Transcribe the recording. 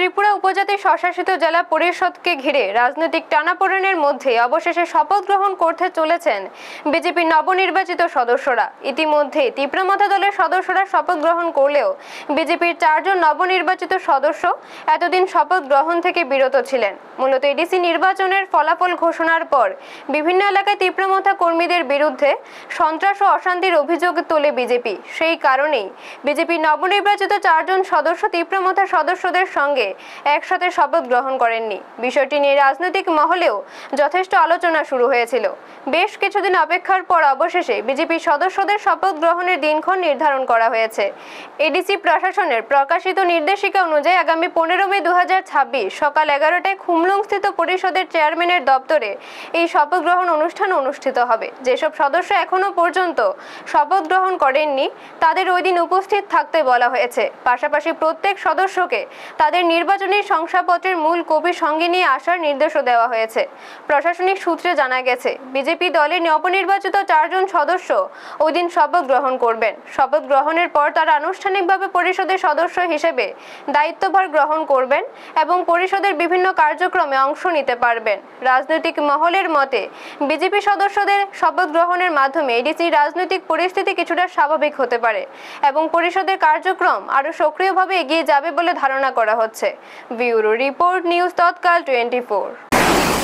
ত্রিপুরা উপজাতি স্বশাসিত জেলা পরিষদকে ঘিরে রাজনৈতিক টানাপোড়েনের মধ্যে অবশেষে শপথ গ্রহণ করতে চলেছেন বিজেপির নবনির্বাচিত সদস্যরা। ইতিমধ্যে তীব্রমথা দলের সদস্যরা শপথ গ্রহণ করলেও বিজেপির 4 জন নবনির্বাচিত সদস্য এতদিন শপথ গ্রহণ থেকে বিরত ছিলেন। মূলত এডিসি নির্বাচনের ফলাফল ঘোষণার পর বিভিন্ন এলাকায় তীব্রমথা কর্মীদের বিরুদ্ধে সন্ত্রাস ও অশান্তির অভিযোগ তোলে বিজেপি। সেই কারণেই বিজেপির নবনির্বাচিত 4 জন সদস্য তীব্রমথা সদস্যদের সঙ্গে একসাথে শপথ গ্রহণ করেননি। বিষয়টি নিয়ে রাজনৈতিক মহলেও যথেষ্ট আলোচনা শুরু হয়েছিল। বেশ কিছুদিন অপেক্ষার পর অবশেষে বিজেপি সদস্যদের শপথ গ্রহণের দিনক্ষণ নির্ধারণ করা হয়েছে। এডিসি প্রশাসনের প্রকাশিত নির্দেশিকা অনুযায়ী আগামী 15 মে 2026 সকাল 11টায় খুমলুংস্থিত পরিষদের চেয়ারম্যানের দপ্তরে এই শপথ গ্রহণ অনুষ্ঠান অনুষ্ঠিত হবে। যেসব সদস্য এখনো পর্যন্ত শপথ গ্রহণ করেননি তাদের ওই দিন উপস্থিত থাকতে বলা হয়েছে। পাশাপাশি প্রত্যেক সদস্যকে তাদের নির্বাচনী শংসাপত্রের মূল কপি সঙ্গে নিয়ে আসার নির্দেশও দেওয়া হয়েছে। প্রশাসনিক সূত্রে জানা গেছে, বিজেপি দলের নবনির্বাচিত 4 জন সদস্য ওই দিন শপথ গ্রহণ করবেন। শপথ গ্রহণের পর তারা আনুষ্ঠানিকভাবে পরিষদের সদস্য হিসেবে দায়িত্বভার গ্রহণ করবেন এবং পরিষদের বিভিন্ন কার্যক্রমে অংশ নিতে পারবেন। রাজনৈতিক মহলের মতে বিজেপি সদস্যদের শপথ গ্রহণের মাধ্যমে এডিসি রাজনৈতিক পরিস্থিতি কিছুটা স্বাভাবিক হতে পারে এবং পরিষদের কার্যক্রম আরও সক্রিয়ভাবে এগিয়ে যাবে বলে ধারণা করা হচ্ছে। ব্যুরো রিপোর্ট, নিউজ তৎকাল 24।